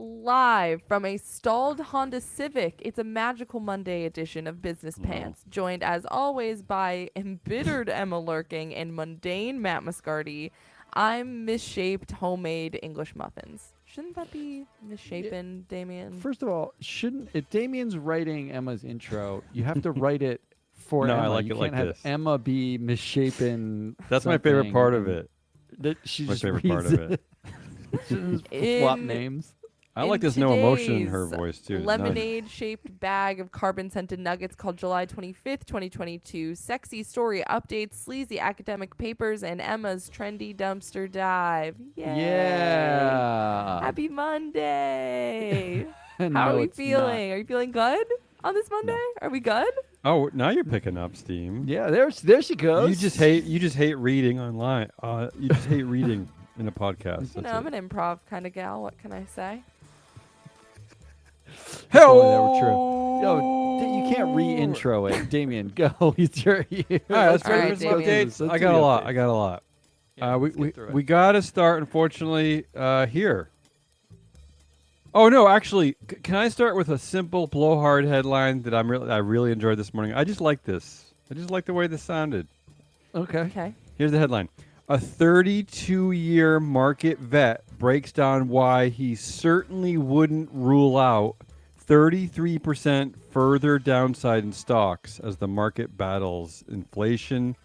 live from a stalled Honda Civic. It's a magical Monday edition of Business Pants, joined as always by embittered Emma Lurking and mundane Matt Moscardi. I'm misshaped homemade English muffins. Shouldn't that be misshapen, Damien? First of all, if Damien's writing Emma's intro, you have to write it for No, Emma. I like you it can't like have this. Emma be misshapen. That's my favorite something part of and it. That she My just favorite part reads of it. She just swap names. I In like this no emotion in her today's voice too. It's nice. lemonade-shaped bag of carbon-scented nuggets called July 25th, 2022. Sexy story updates, sleazy academic papers, and Emma's trendy dumpster dive. Yay! Yeah. Happy Monday! How No, are we it's feeling? Are you feeling good on this Monday? Are we good? Oh, now you're picking up steam. not. Yeah, there she goes. You just hate reading online. You just hate reading in a podcast. You know, I'm an improv kind of gal. What can I say? If only that were true. Yo, you can't re-intro it. Damien, go. It's your. All right, let's All right, go through some Damien. updates. I got a lot. Yeah, let's we get through it. we got to start, unfortunately, here. Oh no, actually, can I start with a simple blowhard headline that I really enjoyed this morning? I just like this. I just like the way this sounded. Okay. Okay. Here's the headline. A 32-year market vet breaks down why he certainly wouldn't rule out 33% further downside in stocks as the market battles inflation,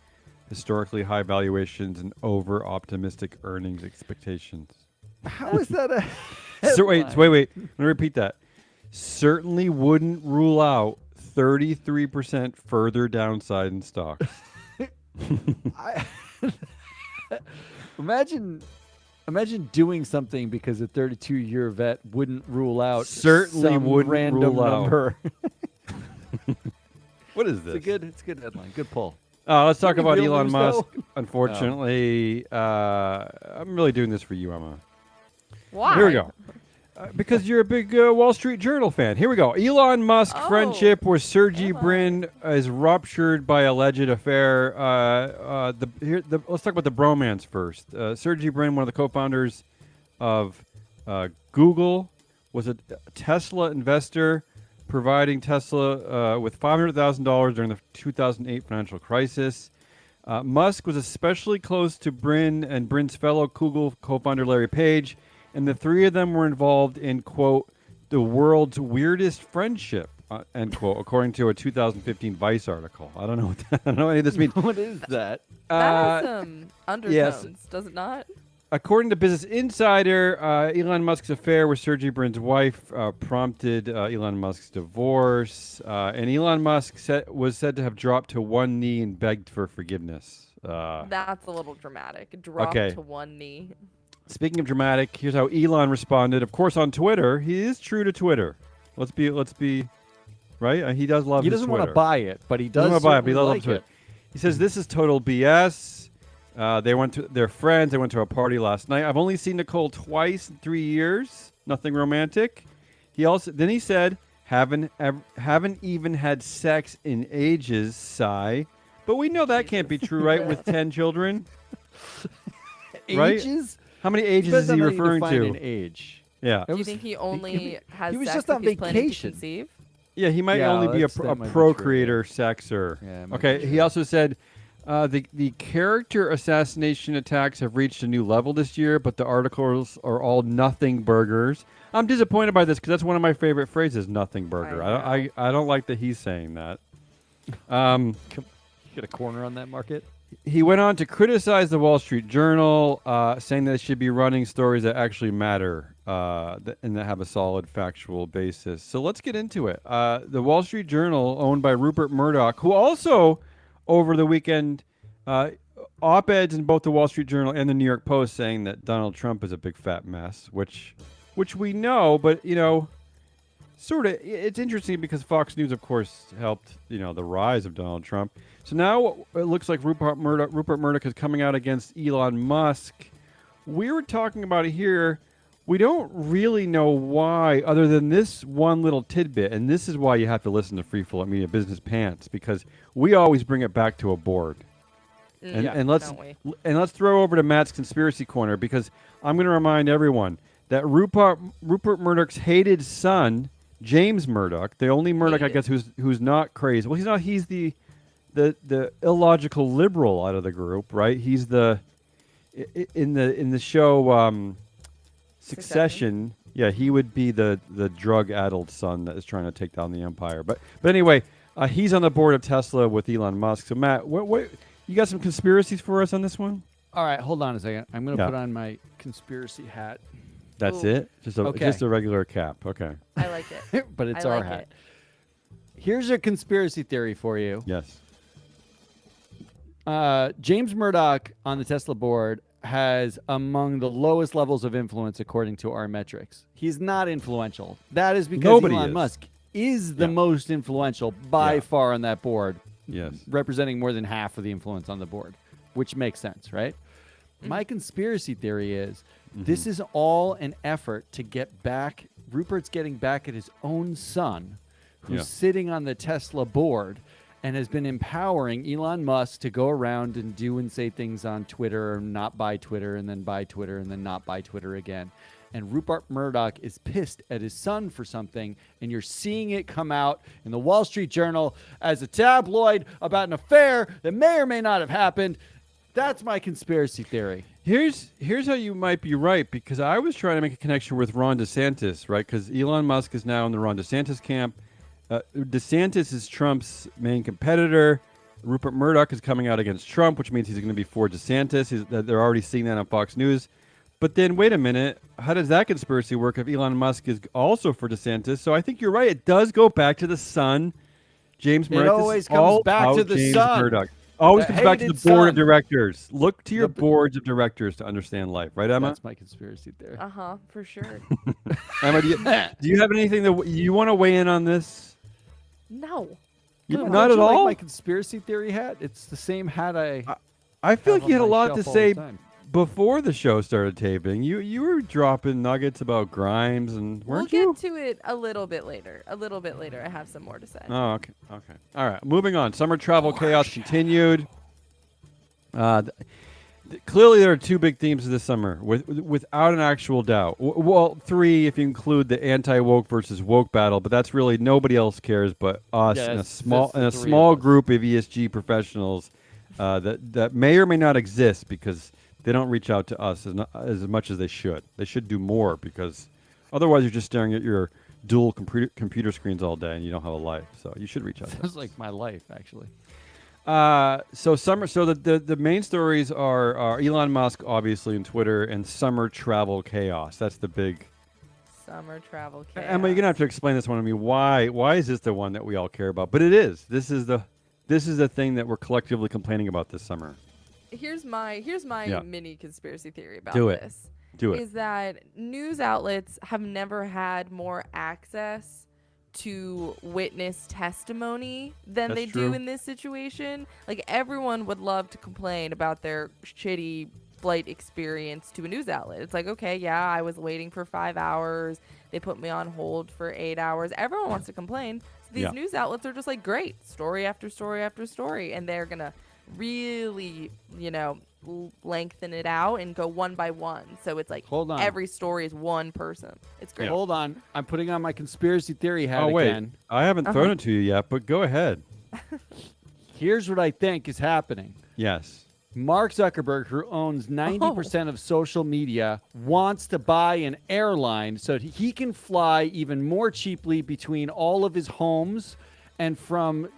historically high valuations, and over-optimistic earnings expectations. How is that a? So wait. headline? Let me repeat that. Certainly wouldn't rule out 33% further downside in stocks. Imagine doing something because a 32-year vet wouldn't rule out Certainly some wouldn't random rule out. number. What is this? It's a good headline. Good pull. Let's talk Any about real Elon news, Musk. though? Unfortunately, I'm really doing this for you, Emma. Why? Here we go. Because you're a big Wall Street Journal fan. Here we go. Elon Musk friendship with Sergey Emma. Brin is ruptured by alleged affair. Let's talk about the bromance first. Sergey Brin, one of the co-founders of Google, was a Tesla investor, providing Tesla with $500,000 during the 2008 financial crisis. Musk was especially close to Brin and Brin's fellow Google co-founder Larry Page, and the three of them were involved in, quote, the world's weirdest friendship, end quote, according to a 2015 Vice article. I don't know I don't know what any of this means. What is that? That has some undertones, yes. does it not? According to Business Insider, Elon Musk's affair with Sergey Brin's wife prompted Elon Musk's divorce, and Elon Musk was said to have dropped to one knee and begged for forgiveness. That's a little dramatic. Drop okay. to one knee. Speaking of dramatic, here's how Elon responded. Of course, on Twitter, he is true to Twitter. Let's be right. He does love. He his doesn't want to Twitter. buy it, but he does. Doesn't want to buy it, but he certainly loves like it. He says this is total BS. They're friends. They went to a party last night. I've only seen Nicole twice in 3 years. Nothing romantic. Then he said, haven't even had sex in ages. Sigh. But we know that can't be true, right? With 10 children, right? Ages? How many ages Depends is he on how you referring define to? an age. Yeah. Do you think he only has he was sex just if on he's planning to vacation. conceive? Yeah, he might Yeah, only be a that might be procreator sexer. Yeah, it might okay, be he true. also said the character assassination attacks have reached a new level this year, but the articles are all nothing burgers. I'm disappointed by this because that's one of my favorite phrases, nothing burger. I don't like that he's saying that. You get a corner on that market? He went on to criticize the Wall Street Journal, saying that it should be running stories that actually matter and that have a solid factual basis. So let's get into it. The Wall Street Journal, owned by Rupert Murdoch, who also, over the weekend, op-eds in both the Wall Street Journal and the New York Post saying that Donald Trump is a big fat mess, which we know, but, sort of, it's interesting because Fox News, of course, helped, the rise of Donald Trump. So now it looks like Rupert Murdoch is coming out against Elon Musk. We were talking about it here. We don't really know why, other than this one little tidbit, and this is why you have to listen to Free Flow Media Business Pants, because we always bring it back to a board. And let's throw over to Matt's Conspiracy Corner, because I'm going to remind everyone that Rupert Murdoch's hated son, James Murdoch, the only Murdoch I guess who's not crazy. Well, he's not. He's the illogical liberal out of the group, right? He's in the show Succession. Yeah, he would be the drug-addled son that is trying to take down the empire. But anyway, he's on the board of Tesla with Elon Musk. So Matt, what you got some conspiracies for us on this one? All right, hold on a second. I'm going to put on my conspiracy hat. That's Ooh. it? Just a regular cap. Okay. I like it. But it's I our like hat. it. Here's a conspiracy theory for you. Yes. James Murdoch on the Tesla board has among the lowest levels of influence according to our metrics. He's not influential. That is because Elon Musk is the most influential by far on that board. Yes. Representing more than half of the influence on the board, which makes sense, right? My conspiracy theory is this is all an effort to get back. Rupert's getting back at his own son, who's sitting on the Tesla board and has been empowering Elon Musk to go around and do and say things on Twitter, or not buy Twitter, and then buy Twitter, and then not buy Twitter again. And Rupert Murdoch is pissed at his son for something, and you're seeing it come out in the Wall Street Journal as a tabloid about an affair that may or may not have happened. That's my conspiracy theory. Here's how you might be right, because I was trying to make a connection with Ron DeSantis, right? Because Elon Musk is now in the Ron DeSantis camp. DeSantis is Trump's main competitor. Rupert Murdoch is coming out against Trump, which means he's going to be for DeSantis. They're already seeing that on Fox News. But then, wait a minute. How does that conspiracy work if Elon Musk is also for DeSantis? So I think you're right. It does go back to the son, James Murdoch. It always comes back to the James son. Murdoch. Always comes back to the board of son. directors. Look to your boards of directors to understand life. Right, Emma? That's my conspiracy theory. For sure. Emma, do you have anything that you want to weigh in on this? No. Not at Don't you all? like my conspiracy theory hat? It's the same hat I feel like you had a on my lot to shelf all the say time. before the show started taping. You were dropping nuggets about Grimes, and weren't you? We'll get to it a little bit later. I have some more to say. Oh, okay. All right. Moving on. Summer travel chaos continued. Clearly, there are two big themes of this summer, without an actual doubt. Well, three if you include the anti-woke versus woke battle, but that's really nobody else cares but us and a small group of ESG professionals that may or may not exist because they don't reach out to us as much as they should. They should do more, because otherwise you're just staring at your dual computer screens all day and you don't have a life. So you should reach out to us. Sounds like my life, actually. So the main stories are Elon Musk, obviously, and Twitter, and summer travel chaos. That's the big Summer travel chaos. Emma, you're gonna have to explain this one to me. Why is this the one that we all care about? But it is. This is the thing that we're collectively complaining about this summer. Here's my mini conspiracy theory about this. Do it. Is that news outlets have never had more access to witness testimony than That's they true. do in this situation. Like, everyone would love to complain about their shitty flight experience to a news outlet. It's like, okay, yeah, I was waiting for 5 hours. They put me on hold for 8 hours. Everyone wants to complain. So these news outlets are just like, great, story after story after story. And they're going to really, lengthen it out and go one by one. So it's like every story is one person. It's great. Hold on. I'm putting on my conspiracy theory hat again. I haven't thrown it to you yet, but go ahead. Here's what I think is happening. Yes. Mark Zuckerberg, who owns 90% of social media, wants to buy an airline so he can fly even more cheaply between all of his homes and on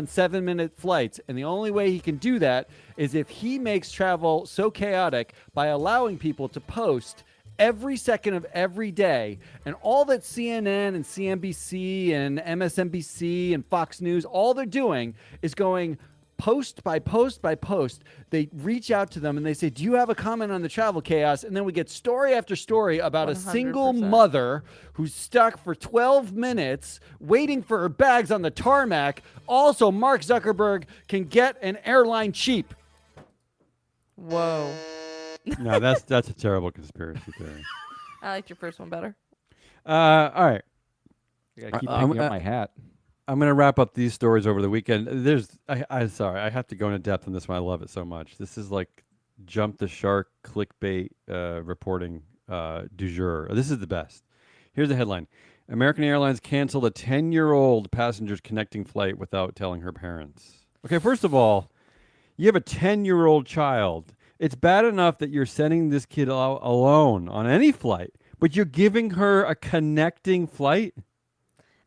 7-minute flights. And the only way he can do that is if he makes travel so chaotic by allowing people to post every second of every day. And all that CNN and CNBC and MSNBC and Fox News, all they're doing is going post by post by post. They reach out to them and they say, do you have a comment on the travel chaos? And then we get story after story about 100%. A single mother who's stuck for 12 minutes waiting for her bags on the tarmac. Also, Mark Zuckerberg can get an airline cheap. Whoa. No, that's a terrible conspiracy theory. I liked your first one better. All right. I gotta keep picking up my hat. I'm going to wrap up these stories over the weekend. I'm sorry, I have to go into depth on this one. I love it so much. This is like jump the shark clickbait reporting du jour. This is the best. Here's the headline. American Airlines canceled a 10-year-old passenger's connecting flight without telling her parents. Okay, first of all, you have a 10-year-old child. It's bad enough that you're sending this kid out alone on any flight, but you're giving her a connecting flight?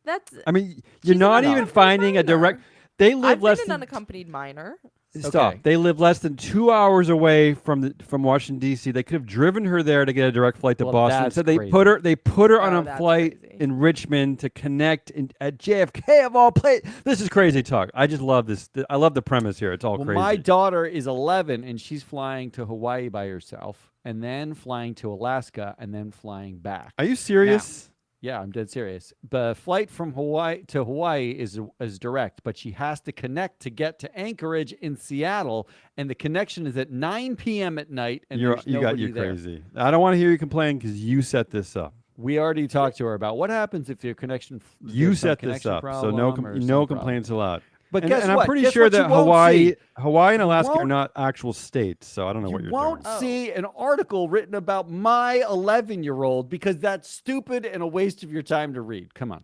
That's. I mean, She's you're an not even unaccompanied finding a minor. direct. They live I've less been an than. unaccompanied minor. Stop. Okay. They live less than 2 hours away from Washington D.C. They could have driven her there to get a direct flight to Well, Boston. that's Instead, they crazy. put her on Oh, a that's flight crazy. in Richmond to connect at JFK of all places. This is crazy talk. I just love this. I love the premise here. It's all Well, crazy. my daughter is 11, and she's flying to Hawaii by herself, and then flying to Alaska, and then flying back. Are you serious? Yeah, I'm dead serious. The flight from Hawaii to Hawaii is direct, but she has to connect to get to Anchorage in Seattle, and the connection is at 9 p.m. at night, and there's nobody you're there. crazy. I don't want to hear you complain because you set this up. We already talked to her about what happens if your connection. You there's some set this connection up, so problem no or some no problem. complaints allowed. But and, guess and what? I'm pretty Guess sure what you that won't see? Hawaii and Alaska are won't- not actual states, so I don't know what You you're won't doing. see an article written about my 11-year-old because that's stupid and a waste of your time to read. Come on.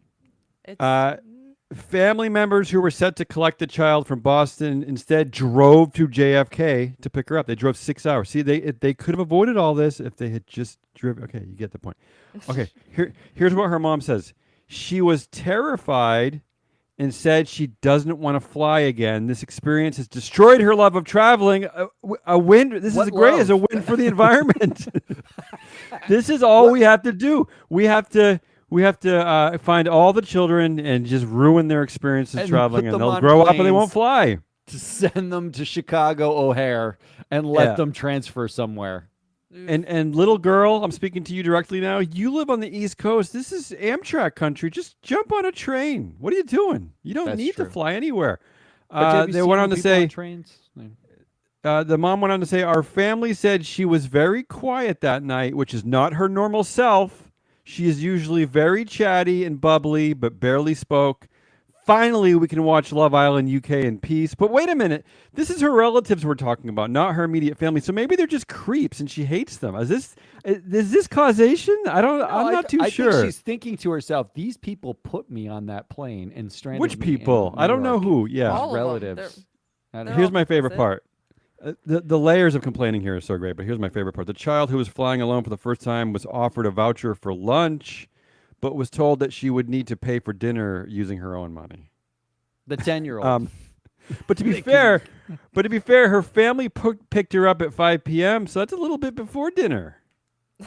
It's, Family members who were set to collect the child from Boston instead drove to JFK to pick her up. They drove 6 hours. See, they could have avoided all this if they had just driven. Okay, you get the point. Okay, here's what her mom says. She was terrified and said she doesn't want to fly again. This experience has destroyed her love of traveling. A win. This What is great as a love? win for the environment. This is all we have to do. We have to find all the children and just ruin their experiences And traveling, put and them they'll on grow up and they planes. won't fly. To send them to Chicago O'Hare and let Yeah. them transfer somewhere. And little girl, I'm speaking to you directly now. You live on the East Coast. This is Amtrak country. Just jump on a train. What are you doing? You don't That's need to true. fly anywhere. But have you They seen went on to people on say, trains? the mom went on to say, our family said she was very quiet that night, which is not her normal self. She is usually very chatty and bubbly, but barely spoke. Finally, we can watch Love Island UK in peace. But wait a minute. This is her relatives we're talking about, not her immediate family. So maybe they're just creeps and she hates them. Is this causation? I'm not too sure. I think she's thinking to herself, these people put me on that plane and stranded Which me in people? New I don't know York. who. Yeah. All of them. relatives. I don't they're know. Here's all my favorite complicit. part. The layers of complaining here are so great, but here's my favorite part. The child who was flying alone for the first time was offered a voucher for lunch, but was told that she would need to pay for dinner using her own money. The 10-year-old. But to be fair, her family picked her up at 5 p.m., so that's a little bit before dinner,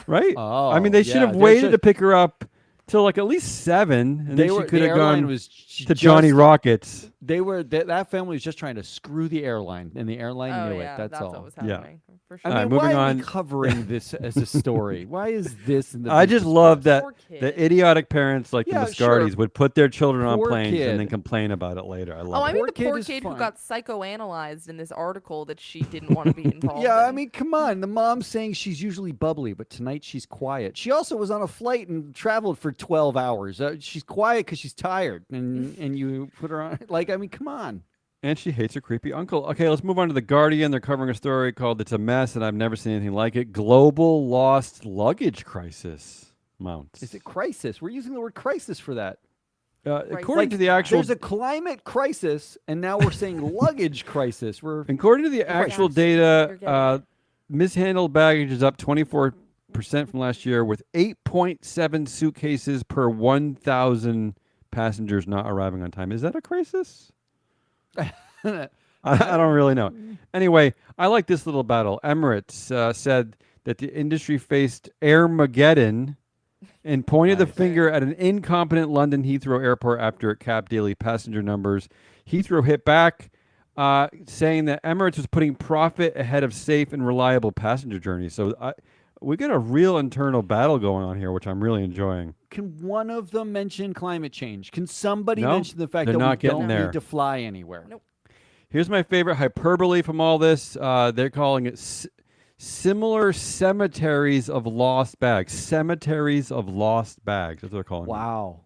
right? I mean, they should have waited to pick her up till like at least 7, and then she could have gone to Johnny Rockets. They were that family was just trying to screw the airline, and the airline Oh, knew yeah, it. That's all. what was Yeah. happening. For sure. I All right, mean, moving why are on. we covering this as a story? Why is this in the? I just business love press? that Poor kid. the idiotic parents like Yeah, the Mascardis sure. would put their children on Poor planes and then kid. complain about it later. I Oh, love I it. mean Poor the kid poor is kid who fine. got psychoanalyzed in this article that she didn't want to be involved Yeah, I in. mean, come on. The mom's saying she's usually bubbly, but tonight she's quiet. She also was on a flight and traveled for 12 hours. She's quiet because she's tired, and you put her on. Like, I mean, come on. And she hates her creepy uncle. Okay, let's move on to The Guardian. They're covering a story called It's a Mess, and I've never seen anything like it. Global lost luggage crisis mounts. Is it crisis? We're using the word crisis for that. According to the actual There's a climate crisis, and now we're saying luggage crisis. according to the actual You're data, getting mishandled baggage is up 24% from last year, with 8.7 suitcases per 1,000 passengers not arriving on time. Is that a crisis? I don't really know. Anyway, I like this little battle. Emirates said that the industry faced Airmageddon and pointed the Nice. finger at an incompetent London Heathrow airport after it capped daily passenger numbers. Heathrow hit back, saying that Emirates was putting profit ahead of safe and reliable passenger journeys. So we got a real internal battle going on here, which I'm really enjoying. Can one of them mention climate change? Can somebody No, mention the fact they're that not we getting don't there. need to fly anywhere? Nope. Here's my favorite hyperbole from all this. They're calling it similar cemeteries of lost bags. Cemeteries of lost bags. That's what they're calling it. Wow.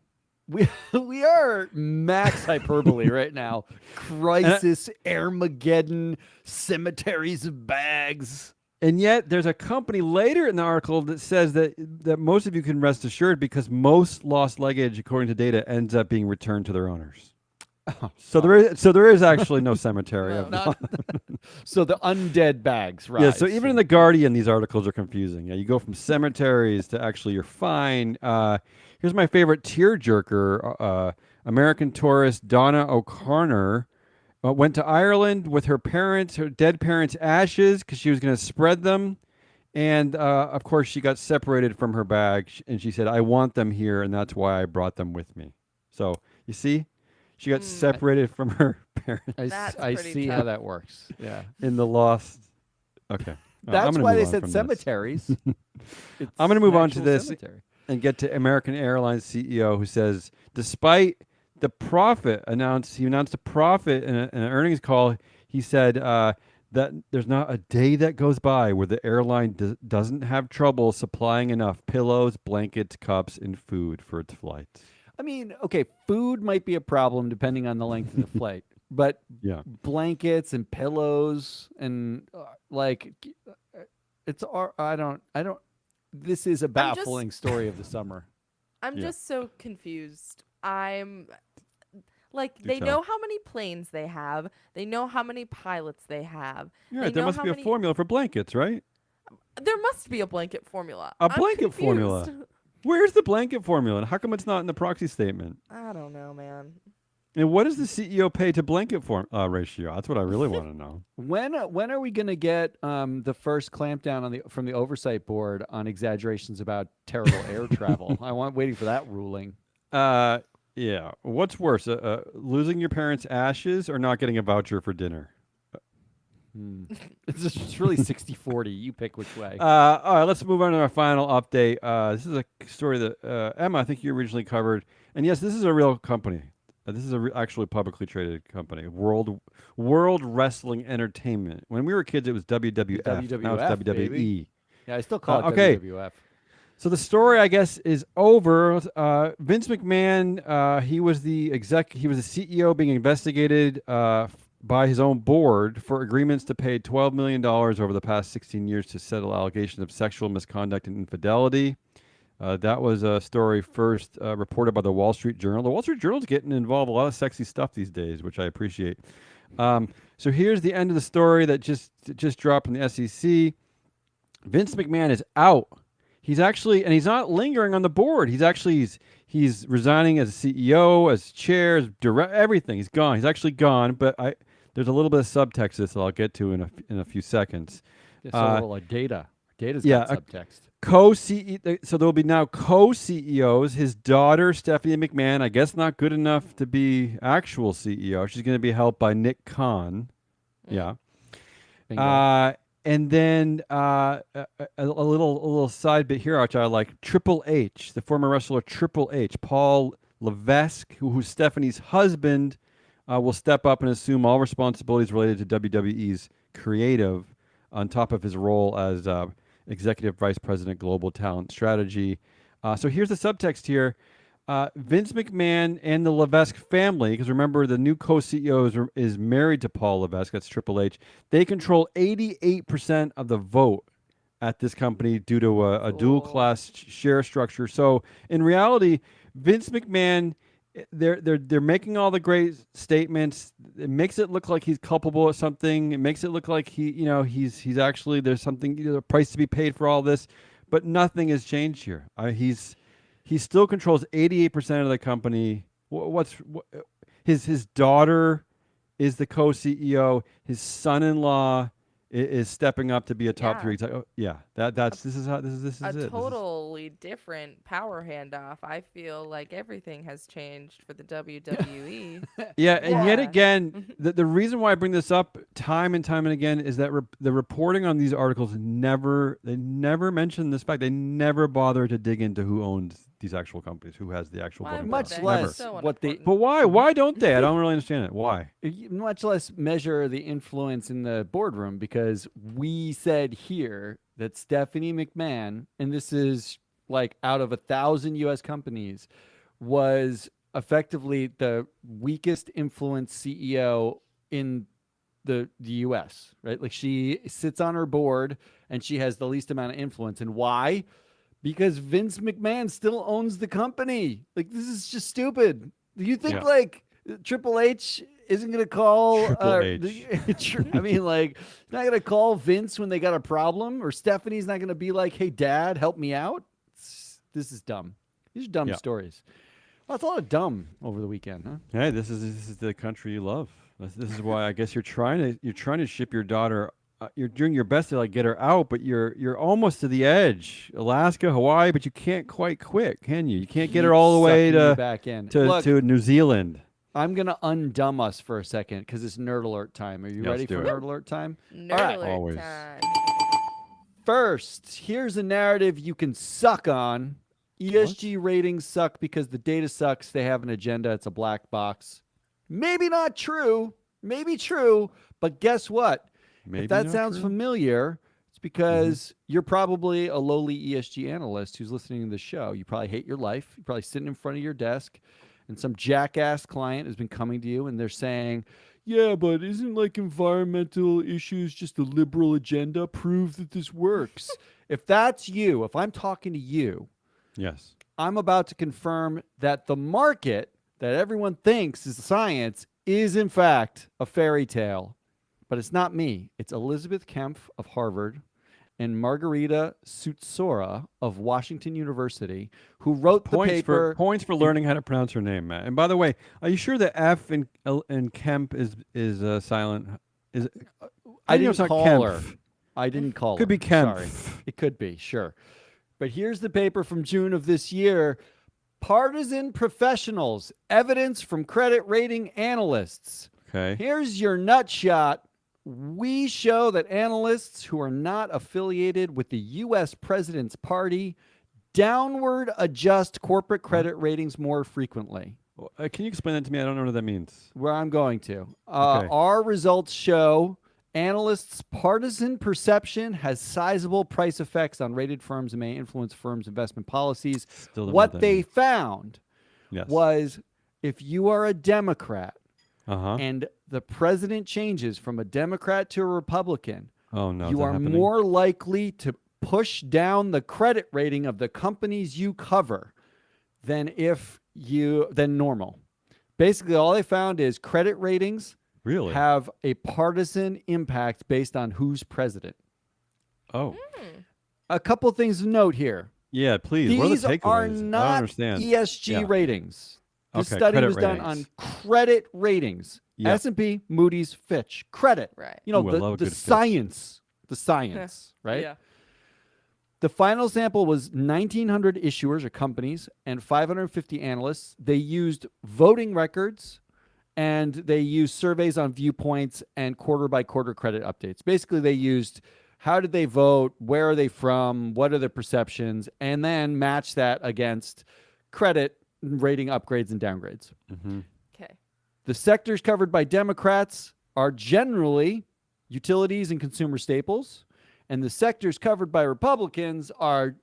We are max hyperbole right now. Crisis, Armageddon, cemeteries of bags. And yet, there's a company later in the article that says that most of you can rest assured because most lost luggage, according to data, ends up being returned to their owners. So there is actually no cemetery of No. So the undead bags, right? yeah. So even in the Guardian, these articles are confusing. Yeah, you go from cemeteries to actually you're fine. Here's my favorite tearjerker: American tourist Donna O'Connor went to Ireland with her dead parents' ashes, because she was going to spread them. And of course, she got separated from her bag, and she said, "I want them here, and that's why I brought them with me." So you see, she got separated from her parents I see how that works. Yeah. in the lost. Okay, That's why they said cemeteries. I'm going to move on to actual this cemetery. and get to American Airlines CEO, who says, despite the profit he announced a profit in an earnings call. He said that there's not a day that goes by where the airline doesn't have trouble supplying enough pillows, blankets, cups, and food for its flights. I mean, okay, food might be a problem depending on the length of the flight, but Yeah. blankets and pillows and it's I don't. This is a baffling story of the summer. I'm just so confused. I'm like, Do they tell. know how many planes they have. They know how many pilots they have. Yeah, They there know must how be a many- formula for blankets, right? There must be a blanket formula. A I'm blanket formula. confused. Where's the blanket formula, and how come it's not in the proxy statement? I don't know, man. And what does the CEO pay to blanket ratio? That's what I really want to know. When are we going to get the first clampdown from the oversight board on exaggerations about terrible air travel? Waiting for that ruling. Yeah. What's worse, losing your parents' ashes or not getting a voucher for dinner? It's really 60-40. You pick which way. All right, let's move on to our final update. This is a story that Emma, I think you originally covered. And yes, this is a real company. This is actually publicly traded company, World Wrestling Entertainment. When we were kids, it was WWF. Now it's WWE. Baby. Yeah, I still call it okay. WWF. So the story, I guess, is over. Vince McMahon, he was the CEO being investigated by his own board for agreements to pay $12 million over the past 16 years to settle allegations of sexual misconduct and infidelity. That was a story first reported by the Wall Street Journal. The Wall Street Journal is getting involved in a lot of sexy stuff these days, which I appreciate. So here's the end of the story that just dropped in the SEC. Vince McMahon is out. He's not lingering on the board. He's resigning as CEO, as chair, as direct, everything. He's gone. He's actually gone. But there's a little bit of subtext to this that I'll get to in a few seconds. Data. Data's yeah, got subtext. So there will be now co-CEOs. His daughter, Stephanie McMahon, I guess not good enough to be actual CEO. She's going to be helped by Nick Khan. Yeah. Bingo. And then a little side bit here, which I like. Triple H, the former wrestler Triple H, Paul Levesque, who's Stephanie's husband, will step up and assume all responsibilities related to WWE's creative, on top of his role as Executive Vice President, Global Talent Strategy. So here's the subtext here. Vince McMahon and the Levesque family, because remember the new co-CEO is married to Paul Levesque, that's Triple H. They control 88% of the vote at this company due to a dual-class share structure. So in reality, Vince McMahon, they're making all the great statements. It makes it look like he's culpable of something. It makes it look like he's actually there's something, a price to be paid for all this, but nothing has changed here. He still controls 88% of the company. His daughter is the co-CEO. His son-in-law is stepping up to be a top three. This is A it. totally different power handoff. I feel like everything has changed for the WWE. Yeah, and yet again, the reason why I bring this up time and time and again is that the reporting on these articles never mention this fact. They never bother to dig into who owns these actual companies, who has the actual voting Much power. less So what they. unimportant. But why? Why don't they? I don't really understand it. Why? Much less measure the influence in the boardroom, because we said here that Stephanie McMahon, and this is like out of 1,000 U.S. companies, was effectively the weakest influence CEO in the U.S., right? Like she sits on her board and she has the least amount of influence. And why? Because Vince McMahon still owns the company. Like, this is just stupid. Do you think like Triple H isn't going to call I mean, like, he's not going to call Vince when they got a problem, or Stephanie's not going to be like, "Hey, Dad, help me out." This is dumb. These are dumb stories. Well, it's a lot of dumb over the weekend, huh? Hey, this is the country you love. This is why I guess you're trying to ship your daughter. You're doing your best to like get her out, but you're almost to the edge. Alaska, Hawaii, but you can't quite quit, can you? You can't get her all the way to New Zealand. I'm gonna undumb us for a second because it's Nerd Alert time. Are you ready for Nerd Alert time? Nerd Alert time. First, here's a narrative you can suck on. ESG ratings suck because the data sucks. They have an agenda. It's a black box. Maybe not true. Maybe true. But guess what? If that sounds familiar, it's because you're probably a lowly ESG analyst who's listening to the show. You probably hate your life. You're probably sitting in front of your desk, and some jackass client has been coming to you, and they're saying, "Yeah, but isn't like environmental issues just a liberal agenda? Prove that this works." If that's you, if I'm talking to you, yes, I'm about to confirm that the market that everyone thinks is science is in fact a fairy tale. But it's not me. It's Elizabeth Kempf of Harvard and Margarita Sutsora of Washington University, who wrote the paper. Points for learning how to pronounce her name, Matt. And by the way, are you sure the F in Kemp is silent? I didn't call her. I didn't call her. Could be Kemp. Sorry. It could be, sure. But here's the paper from June of this year. Partisan Professionals, Evidence from Credit Rating Analysts. Okay. Here's your nutshot. We show that analysts who are not affiliated with the U.S. President's party downward adjust corporate credit ratings more frequently. Can you explain that to me? I don't know what that means. Where I'm going to. Our results show analysts' partisan perception has sizable price effects on rated firms and may influence firms' investment policies. What they found was if you are a Democrat and the president changes from a Democrat to a Republican, you are more likely to push down the credit rating of the companies you cover than normal. Basically, all they found is credit ratings have a partisan impact based on who's president. A couple things to note here. Yeah, please. These what are the takeaways? are not ESG ratings. This study was done on credit ratings. S&P, Moody's, Fitch. Credit. Right. You know, the science. The science, right? Yeah. The final sample was 1,900 issuers or companies and 550 analysts. They used voting records and they used surveys on viewpoints and quarter-by-quarter credit updates. Basically, they used how did they vote, where are they from, what are their perceptions, and then match that against credit rating upgrades and downgrades. Okay. The sectors covered by Democrats are generally utilities and consumer staples, and the sectors covered by Republicans are,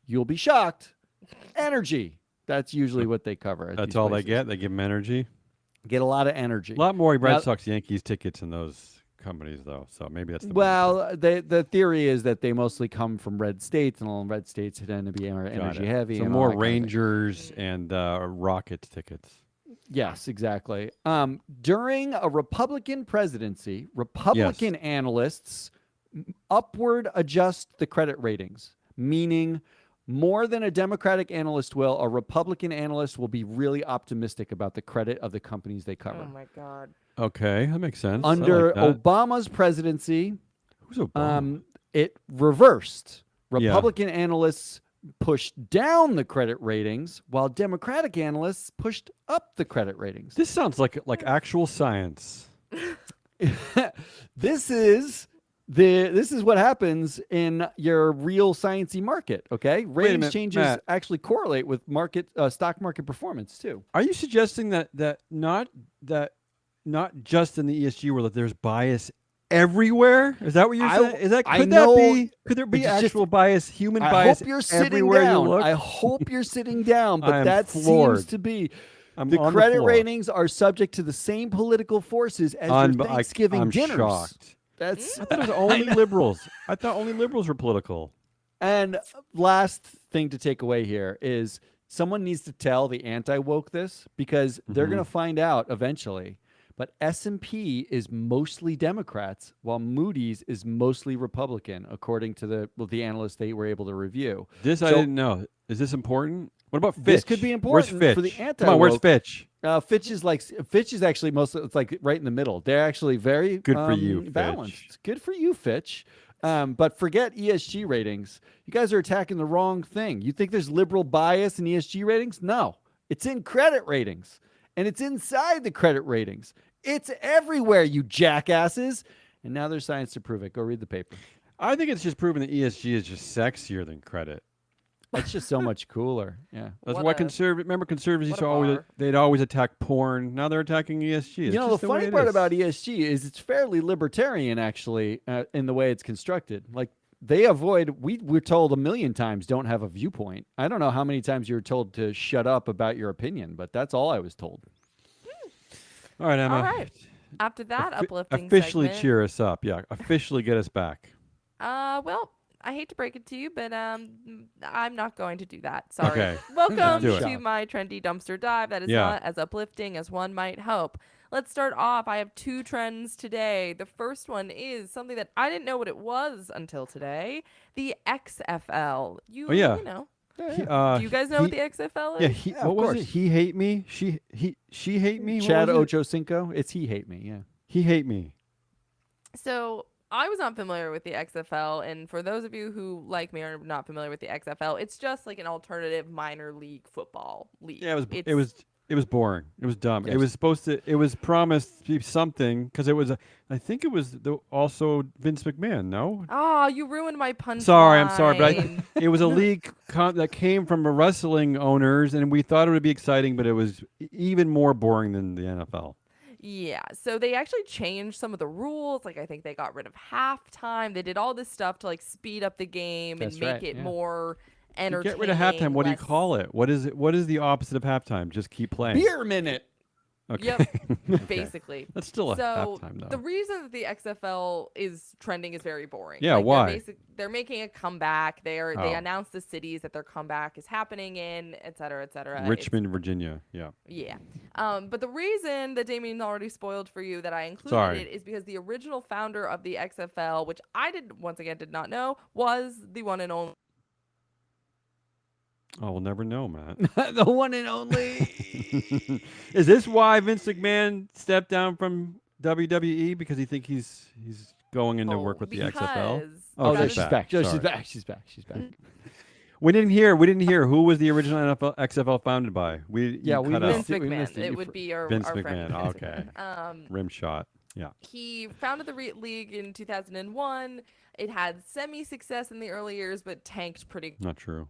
you'll be shocked, energy. That's usually what they cover. That's all they get? They give them energy? Get a lot of energy. A lot more Red Sox, Yankees tickets in those companies, though. So maybe that's the theory is that they mostly come from red states, and all red states tend to be energy heavy. So and more Rangers and Rockets tickets. Yes, exactly. During a Republican presidency, Republican analysts upward adjust the credit ratings, meaning more than a Democratic analyst will, a Republican analyst will be really optimistic about the credit of the companies they cover. Oh, my God. Okay, that makes sense. Under Obama's presidency, who's Obama? It reversed. Republican analysts pushed down the credit ratings, while Democratic analysts pushed up the credit ratings. This sounds like actual science. This is what happens in your real sciencey market. Okay, ratings changes actually correlate with stock market performance too. Are you suggesting that not just in the ESG world that there's bias everywhere? Is that what you're saying? Could there be actual bias, human bias everywhere you look? I hope you're sitting down, but that floored. seems to be. I'm The on credit floor. ratings are subject to the same political forces as your Thanksgiving I'm dinners. shocked. That's I thought it was only liberals. I thought only liberals were political. And last thing to take away here is someone needs to tell the anti-woke this because they're going to find out eventually. But S&P is mostly Democrats, while Moody's is mostly Republican, according to the analysts they were able to review. This I So didn't know. Is this important? What about Fitch? this could be Where's important Fitch? for the Come anti-woke. on, where's Fitch? Fitch is actually mostly it's like right in the middle. They're actually very Good for you, Fitch. balanced. Good for you, Fitch. But forget ESG ratings. You guys are attacking the wrong thing. You think there's liberal bias in ESG ratings? No, it's in credit ratings, and it's inside the credit ratings. It's everywhere, you jackasses. And now there's science to prove it. Go read the paper. I think it's just proven that ESG is just sexier than credit. It's just so much cooler. Yeah. That's What why a- remember conservatives used what to a always bar. they'd always attack porn. Now they're attacking ESG. It's You know, just the way funny it part is. about ESG is it's fairly libertarian, actually, in the way it's constructed. Like, they avoid, we're told a million times, don't have a viewpoint. I don't know how many times you were told to shut up about your opinion, but that's all I was told. All right, Emma. All right. After that uplifting officially segment, cheer us up. Yeah, officially get us back. well, I hate to break it to you, but I'm not going to do that. Sorry. Okay. Welcome Do it. to my trendy dumpster dive. That is Yeah. not as uplifting as one might hope. Let's start off. I have two trends today. The first one is something that I didn't know what it was until today. The XFL. Oh, yeah. You know. He- Do you guys know what he- the XFL is? Yeah, Yeah, what of was course. it? He hate me. She hate me. What Chad was it? Ochocinco, it's he hate me, yeah. He hate me. So I was not familiar with the XFL, and for those of you who, like me, are not familiar with the XFL, it's just like an alternative minor league football league. Yeah, It's- it was boring. It was dumb. Yes. It was supposed to. It was promised to be something because it was. I think it was also Vince McMahon. No. Oh, you ruined my punch. Sorry, I'm sorry, but it was a league that came from wrestling owners, and we thought it would be exciting, but it was even more boring than the NFL. Yeah, so they actually changed some of the rules. Like, I think they got rid of halftime. They did all this stuff to like speed up the game That's and make right, it yeah. more You entertaining. get rid of halftime. What do you less- call it? What is it? What is the opposite of halftime? Just keep playing. Beer minute. Okay. Yep, basically. That's still a So halftime though. the reason that the XFL is trending is very boring. Yeah, Like, why? They're making a comeback. They Oh. announced the cities that their comeback is happening in, et cetera, et cetera. It's- Richmond, Virginia. Yeah. Yeah. But the reason that Damien already spoiled for you that I included Sorry. it is because the original founder of the XFL, which I did not know, was the one and only. Oh, we'll never know, Matt. The one and only. Is this why Vince McMahon stepped down from WWE because he think he's going into work with the XFL? because Oh, no, that she's she's is- back. No, she's Sorry. back. She's back. She's back. We didn't hear who was the original XFL founded by. We Yeah, we cut missed out Vince it. We missed McMahon. it. It You would fr- be our Vince our friend McMahon. Vince Okay. McMahon. rim shot. Yeah. He founded the league in 2001. It had semi-success in the early years, but tanked pretty Not true.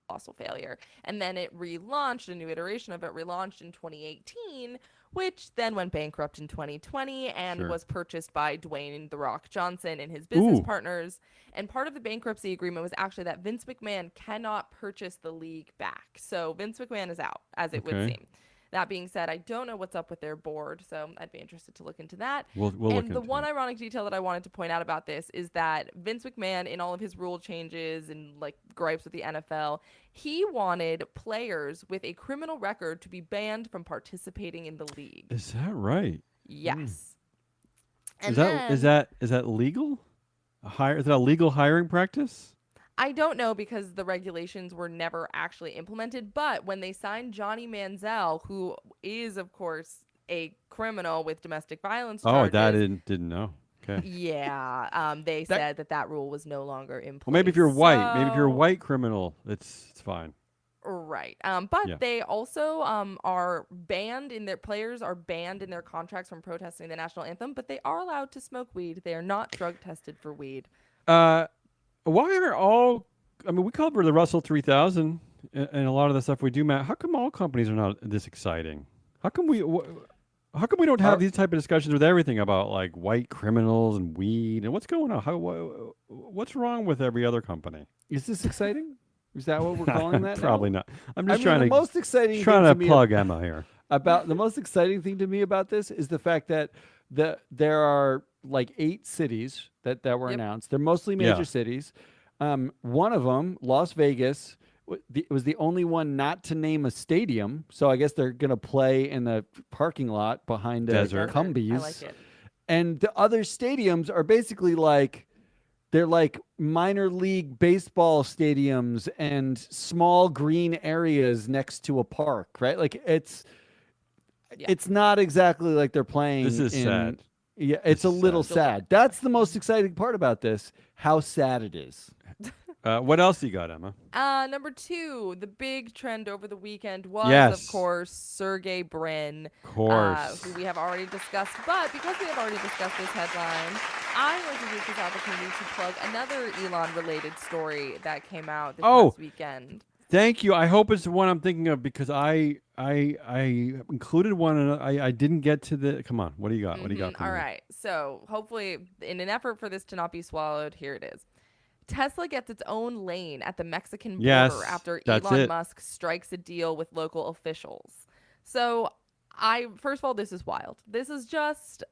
colossal failure. And then it relaunched, a new iteration of it relaunched in 2018, which then went bankrupt in 2020 and Sure. was purchased by Dwayne "The Rock" Johnson and his business Ooh. partners. And part of the bankruptcy agreement was actually that Vince McMahon cannot purchase the league back. So Vince McMahon is out, as it would Okay. seem. That being said, I don't know what's up with their board, so I'd be interested to look into that. We'll look And into the one it. ironic detail that I wanted to point out about this is that Vince McMahon, in all of his rule changes and like gripes with the NFL, he wanted players with a criminal record to be banned from participating in the league. Is that right? Yes. And Is that legal? Is that a legal hiring practice? I don't know because the regulations were never actually implemented, but when they signed Johnny Manziel, who is of course a criminal with domestic violence charges. Oh, that I didn't know. Okay. Yeah, they said that rule was no longer in place. Well, maybe if you're white, maybe if you're a So- white criminal, it's fine. Right. But Yeah. they also are banned in their players are banned in their contracts from protesting the national anthem, but they are allowed to smoke weed. They are not drug tested for weed. Why are all? I mean, we cover the Russell 3000 and a lot of the stuff we do, Matt. How come all companies are not this exciting? How come we? How come we don't have these type of discussions with everything about like white criminals and weed and what's going on? What's wrong with every other company? Is this exciting? Is that what we're calling that? Probably now? not. I'm I just mean, the trying most exciting to thing to me plug Emma here. about the most exciting thing to me about this is the fact that there are like 8 cities that were Yep. announced. They're mostly Yeah. major cities. One of them, Las Vegas, was the only one not to name a stadium. So I guess they're gonna play in the parking lot behind a Desert. Cumbies. I like it. And the other stadiums are basically like they're like minor league baseball stadiums and small green areas next to a park, right? Like Yeah. it's not exactly like they're playing This is in sad. yeah, it's a is little sad. sad. That's the most exciting part about this, how sad it is. What else you got, Emma? Number 2, the big trend over the weekend was, Yes. of course, Sergey Brin, Of course. who we have already discussed. But because we have already discussed this headline, I like to use this opportunity to plug another Elon-related story that came out this past weekend. Thank you. I hope it's the one I'm thinking of because I included one and I didn't get to the. Come on, what do you got? What do you got? For All me? right. So hopefully, in an effort for this to not be swallowed, here it is. Tesla gets its own lane at the Mexican border Yes, after that's Elon it. Musk strikes a deal with local officials. So, first of all, this is wild. This is just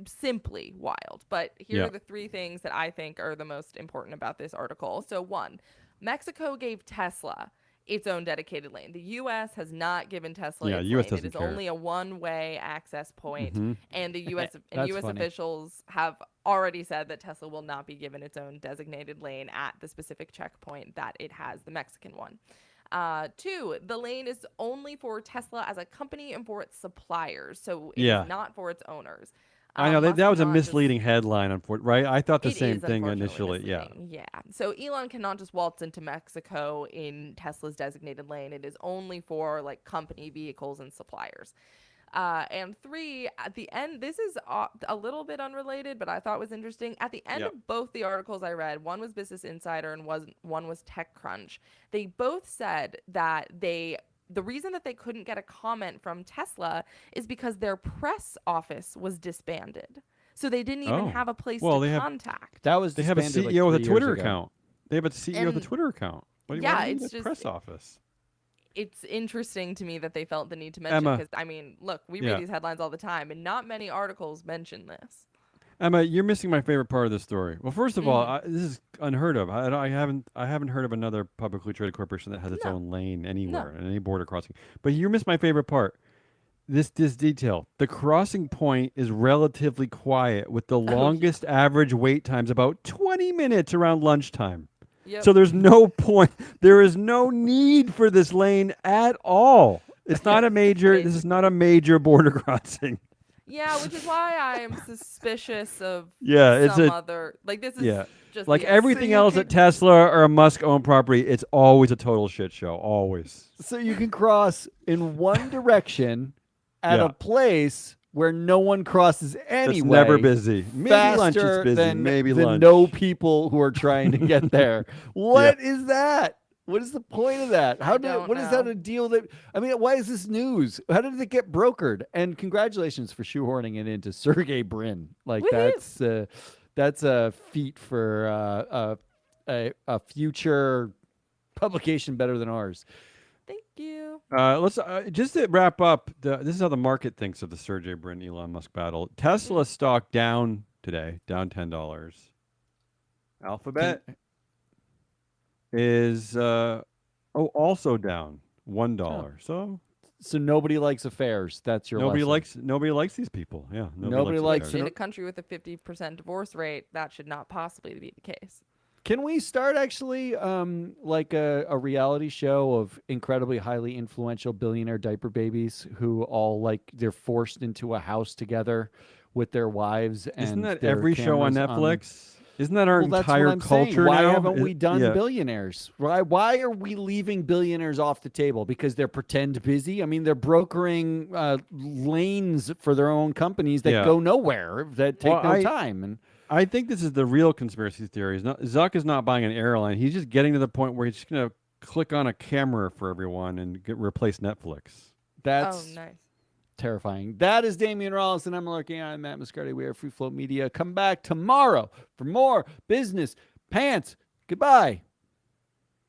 simply wild. But here Yeah. are the 3 things that I think are the most important about this article. So, 1, Mexico gave Tesla its own dedicated lane. The U.S. has not given Tesla Yeah, its US lane. It doesn't is care. only a one-way access point, Mhm. and the U.S. and That's U.S. funny. officials have already said that Tesla will not be given its own designated lane at the specific checkpoint that it has, the Mexican one. 2, the lane is only for Tesla as a company and for its suppliers, so it Yeah. is not for its owners. I know Musk that was a cannot just- misleading headline, right? I thought the It same is thing unfortunately initially. Yeah. misleading. Yeah. So Elon cannot just waltz into Mexico in Tesla's designated lane. It is only for like company vehicles and suppliers. And 3, at the end, this is a little bit unrelated, but I thought was interesting. At the end Yep. of both the articles I read, one was Business Insider and one was TechCrunch. They both said that the reason that they couldn't get a comment from Tesla is because their press office was disbanded. So they didn't even Oh. have a place Well, to they have- contact. That was They have a disbanded, like, CEO with a 3 years Twitter ago. account. They have a CEO with a And- Twitter account. What do you Yeah, want it's a just- press office? It's interesting to me that they felt the need to mention Emma. because I mean, look, we Yeah. read these headlines all the time, and not many articles mention this. Emma, you're missing my favorite part of the story. Well, first of all, Mm-hmm. this is unheard of. I haven't heard of another publicly traded corporation that has its No. own lane anywhere in any border crossing. But you missed my favorite part. This detail. The crossing point is relatively quiet, with the yeah. longest average wait times about 20 minutes around lunchtime. Yep. So there's no point. There is no need for this lane at all. It's not a major. This is not a major border crossing. Yeah, which is why I am suspicious of Yeah, it's some a other like this is yeah. just Like the everything you else could- at Tesla or a Musk-owned property, it's always a total shit show. Always. So you can cross in one direction at Yeah. a place where no one crosses anyway. It's never busy. Maybe lunch is faster busy. than Maybe the lunch. no people who are trying to get there. What is that? What is the point of that? don't What is that know. a deal that I mean, why is this news? How did it get brokered? And congratulations for shoehorning it into Sergey Brin. Like Woohoo! that's a feat for a future publication better than ours. Thank you. Let's just to wrap up. This is how the market thinks of the Sergey Brin Elon Musk battle. Tesla stock down today, down $10. Alphabet is also down $1. So So nobody likes affairs. That's your nobody lesson. likes these people. Yeah, Nobody likes affairs. In a country with a 50% divorce rate, that should not possibly be the case. Can we start actually like a reality show of incredibly highly influential billionaire diaper babies who all like they're forced into a house together with their wives and Isn't that their every show on cameras Netflix? Isn't that our Well, that's entire what I'm saying. culture Why now? haven't we done yeah. billionaires? Why are we leaving billionaires off the table? Because they're pretend busy? I mean, they're brokering lanes for their own companies that Yeah. go nowhere, that take Well, no I- time. And I think this is the real conspiracy theory. Zuck is not buying an airline. He's just getting to the point where he's just going to click on a camera for everyone and replace Netflix. that's Oh, nice. terrifying. That is Damian Rollis, and I'm lurking. I'm Matt Muscardi. We are Free Float Media. Come back tomorrow for more business pants. Goodbye.